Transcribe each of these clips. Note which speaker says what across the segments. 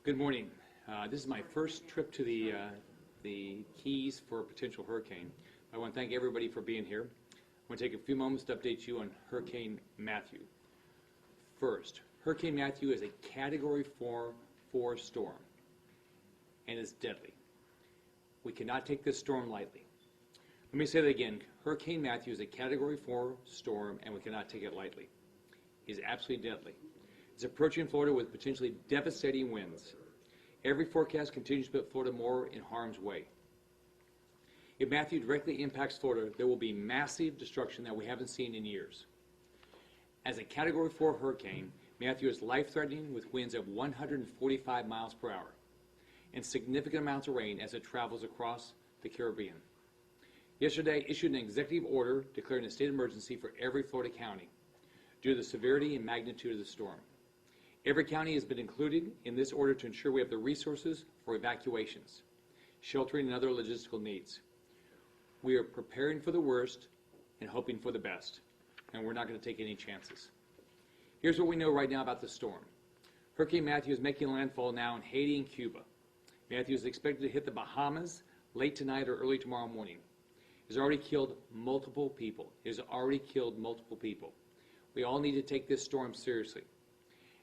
Speaker 1: Good morning. This is my first trip to the Keys for a potential hurricane. I want to thank everybody for being here. I want to take a few moments to update you on Hurricane Matthew. First, Hurricane Matthew is a Category 4 storm and is deadly. We cannot take this storm lightly. Let me say that again. Hurricane Matthew is a Category 4 storm and we cannot take it lightly. It is absolutely deadly. It's approaching Florida with potentially devastating winds. Every forecast continues to put Florida more in harm's way. If Matthew directly impacts Florida, there will be massive destruction that we haven't seen in years. As a Category 4 hurricane, Matthew is life-threatening with winds of 145 miles per hour and significant amounts of rain as it travels across the Caribbean. Yesterday, issued an executive order declaring a state of emergency for every Florida county due to the severity and magnitude of the storm. Every county has been included in this order to ensure we have the resources for evacuations, sheltering, and other logistical needs. We are preparing for the worst and hoping for the best, and we're not going to take any chances. Here's what we know right now about the storm. Hurricane Matthew is making landfall now in Haiti and Cuba. Matthew is expected to hit the Bahamas late tonight or early tomorrow morning. It has already killed multiple people. We all need to take this storm seriously.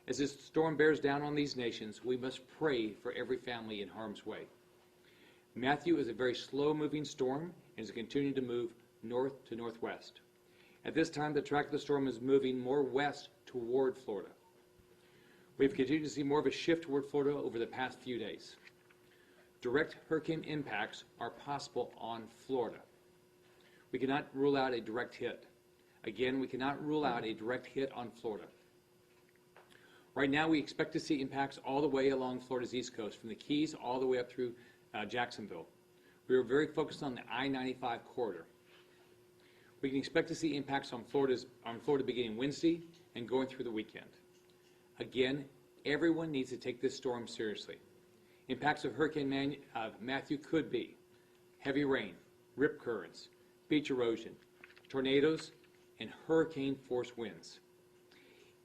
Speaker 1: As this storm bears down on these nations, we must pray for every family in harm's way. Matthew is a very slow-moving storm and is continuing to move north to northwest. At this time, the track of the storm is moving more west toward Florida. We've continued to see more of a shift toward Florida over the past few days. Direct hurricane impacts are possible on Florida. We cannot rule out a direct hit. Again, we cannot rule out a direct hit on Florida. Right now, we expect to see impacts all the way along Florida's east coast, from the Keys all the way up through Jacksonville. We are very focused on the I-95 corridor. We can expect to see impacts on Florida beginning Wednesday and going through the weekend. Again, everyone needs to take this storm seriously. Impacts of Hurricane Matthew could be heavy rain, rip currents, beach erosion, tornadoes, and hurricane-force winds.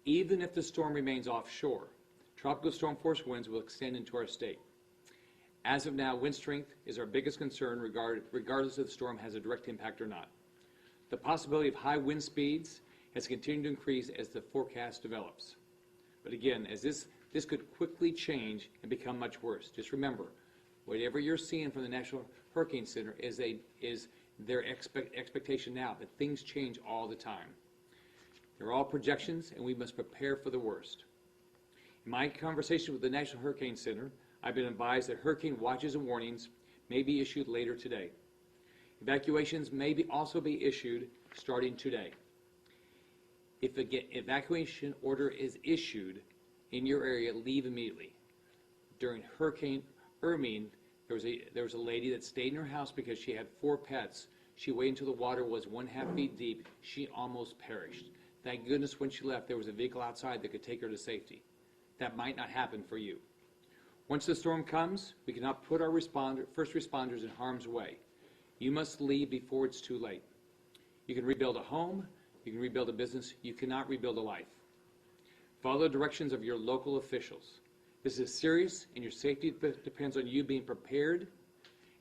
Speaker 1: Even if the storm remains offshore, tropical storm-force winds will extend into our state. As of now, wind strength is our biggest concern regardless if the storm has a direct impact or not. The possibility of high wind speeds has continued to increase as the forecast develops. But again, as this could quickly change and become much worse. Just remember, whatever you're seeing from the National Hurricane Center is their expectation now, but things change all the time. They're all projections, and we must prepare for the worst. In my conversation with the National Hurricane Center, I've been advised that hurricane watches and warnings may be issued later today. Evacuations may also be issued starting today. If an evacuation order is issued in your area, leave immediately. During Hurricane Hermine, there was a lady that stayed in her house because she had 4 pets. She waited until the water was 1/2 feet deep. She almost perished. Thank goodness when she left, there was a vehicle outside that could take her to safety. That might not happen for you. Once the storm comes, we cannot put our first responders in harm's way. You must leave before it's too late. You can rebuild a home, you can rebuild a business, you cannot rebuild a life. Follow the directions of your local officials. This is serious, and your safety depends on you being prepared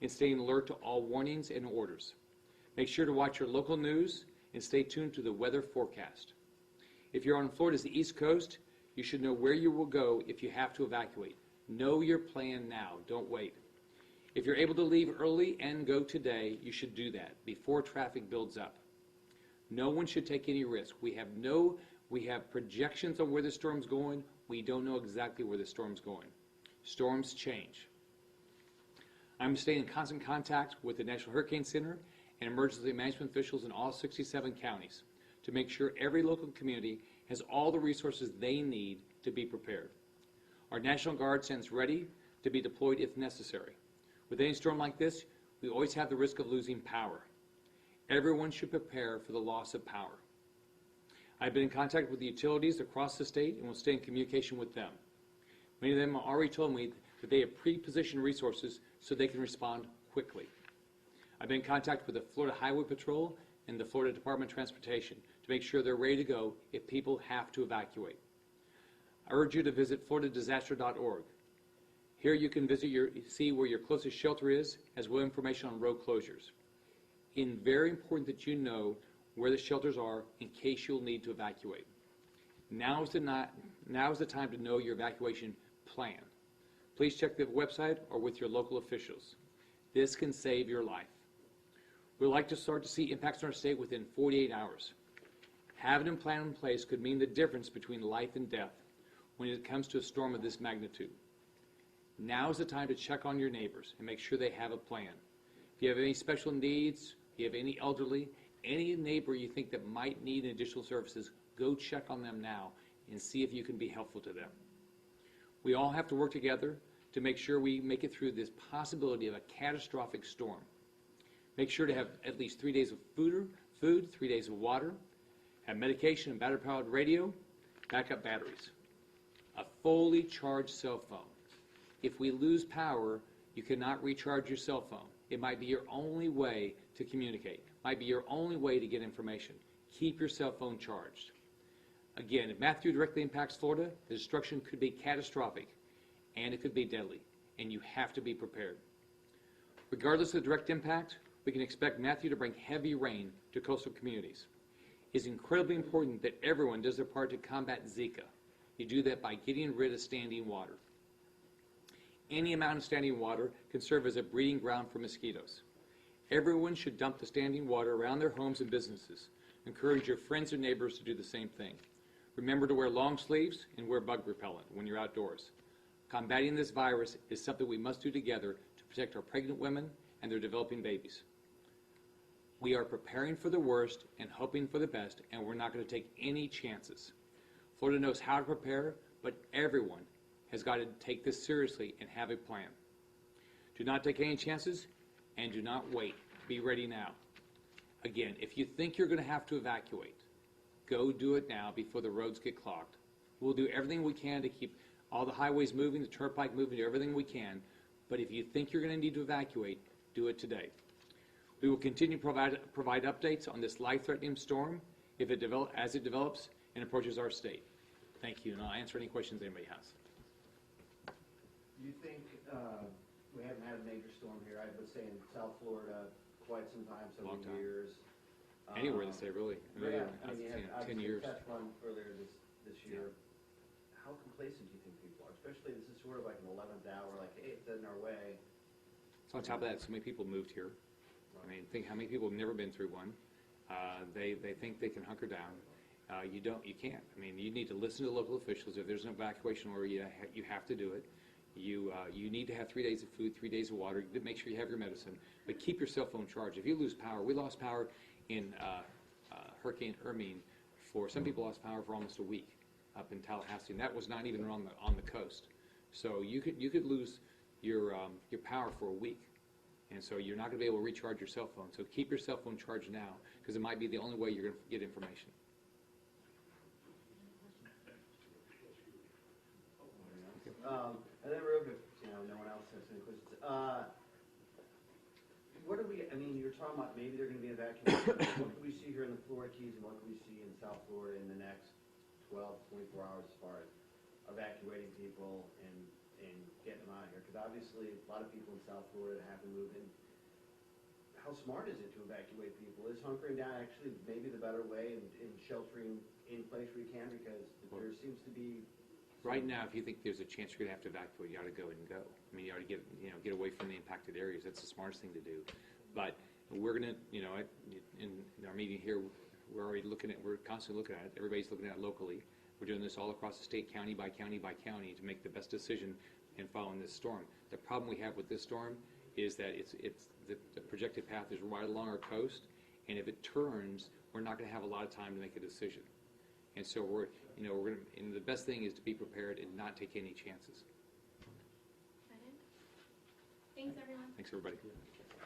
Speaker 1: and staying alert to all warnings and orders. Make sure to watch your local news and stay tuned to the weather forecast. If you're on Florida's East Coast, you should know where you will go if you have to evacuate. Know your plan now. Don't wait. If you're able to leave early and go today, you should do that before traffic builds up. No one should take any risk. We have projections on where the storm's going. We don't know exactly where the storm's going. Storms change. I'm staying in constant contact with the National Hurricane Center and emergency management officials in all 67 counties to make sure every local community has all the resources they need to be prepared. Our National Guard stands ready to be deployed if necessary. With any storm like this, we always have the risk of losing power. Everyone should prepare for the loss of power. I've been in contact with the utilities across the state and will stay in communication with them. Many of them have already told me that they have pre-positioned resources so they can respond quickly. I've been in contact with the Florida Highway Patrol and the Florida Department of Transportation to make sure they're ready to go if people have to evacuate. I urge you to visit floridadisaster.org. Here you can see where your closest shelter is, as well as information on road closures. It's very important that you know where the shelters are in case you'll need to evacuate. Now is the time to know your evacuation plan. Please check the website or with your local officials. This can save your life. We'd like to start to see impacts on our state within 48 hours. Having a plan in place could mean the difference between life and death when it comes to a storm of this magnitude. Now is the time to check on your neighbors and make sure they have a plan. If you have any special needs, if you have any elderly, any neighbor you think that might need additional services, go check on them now and see if you can be helpful to them. We all have to work together to make sure we make it through this possibility of a catastrophic storm. Make sure to have at least 3 days of food, 3 days of water, have medication and battery-powered radio, backup batteries, a fully charged cell phone. If we lose power, you cannot recharge your cell phone. It might be your only way to communicate, might be your only way to get information. Keep your cell phone charged. Again, if Matthew directly impacts Florida, the destruction could be catastrophic, and it could be deadly, and you have to be prepared. Regardless of the direct impact, we can expect Matthew to bring heavy rain to coastal communities. It's incredibly important that everyone does their part to combat Zika. You do that by getting rid of standing water. Any amount of standing water can serve as a breeding ground for mosquitoes. Everyone should dump the standing water around their homes and businesses. Encourage your friends and neighbors to do the same thing. Remember to wear long sleeves and wear bug repellent when you're outdoors. Combating this virus is something we must do together to protect our pregnant women and their developing babies. We are preparing for the worst and hoping for the best, and we're not going to take any chances. Florida knows how to prepare, but everyone has got to take this seriously and have a plan. Do not take any chances, and do not wait. Be ready now. Again, if you think you're going to have to evacuate, go do it now before the roads get clogged. We'll do everything we can to keep all the highways moving, the turnpike moving, do everything we can, but if you think you're going to need to evacuate, do it today. We will continue to provide updates on this life-threatening storm as it develops and approaches our state. Thank you, and I'll answer any questions anybody has.
Speaker 2: You think, we haven't had a major storm here, I would say in South Florida, quite some time, several years.
Speaker 1: Anywhere they say, really.
Speaker 2: Yeah, I mean, you had
Speaker 1: 10 years.
Speaker 2: test run earlier this year. How complacent do you think people are? Especially this is sort of like an 11th hour, like, hey, it's in our way.
Speaker 1: So on top of that, so many people moved here. I mean, think how many people have never been through one. They think they can hunker down. You can't. I mean, you need to listen to local officials. If there's an evacuation order, you have to do it. You need to have 3 days of food, 3 days of water. Make sure you have your medicine, but keep your cell phone charged. If you lose power, we lost power in Hurricane Hermine. For some people, lost power for almost a week up in Tallahassee, and that was not even on the coast. So you could lose your power for a week, and so you're not going to be able to recharge your cell phone. So keep your cell phone charged now, because it might be the only way you're going to get information.
Speaker 2: And then real quick, no one else has any questions. I mean, you're talking about maybe they're going to be evacuated. What can we see here in the Florida Keys, and what can we see in South Florida in the next 12, 24 hours as far as evacuating people and getting them out of here? Because obviously a lot of people in South Florida have to move in. How smart is it to evacuate people? Is hunkering down actually maybe the better way in sheltering in place where you can? Because there seems to be...
Speaker 1: Right now, if you think there's a chance you're going to have to evacuate, you ought to go and go. I mean, you ought to get away from the impacted areas. That's the smartest thing to do. But we're going to, in our meeting here, we're constantly looking at it. Everybody's looking at it locally. We're doing this all across the state, county by county by county, to make the best decision in following this storm. The problem we have with this storm is that the projected path is right along our coast, and if it turns, we're not going to have a lot of time to make a decision. And so and the best thing is to be prepared and not take any chances.
Speaker 3: Thanks, everyone.
Speaker 1: Thanks, everybody.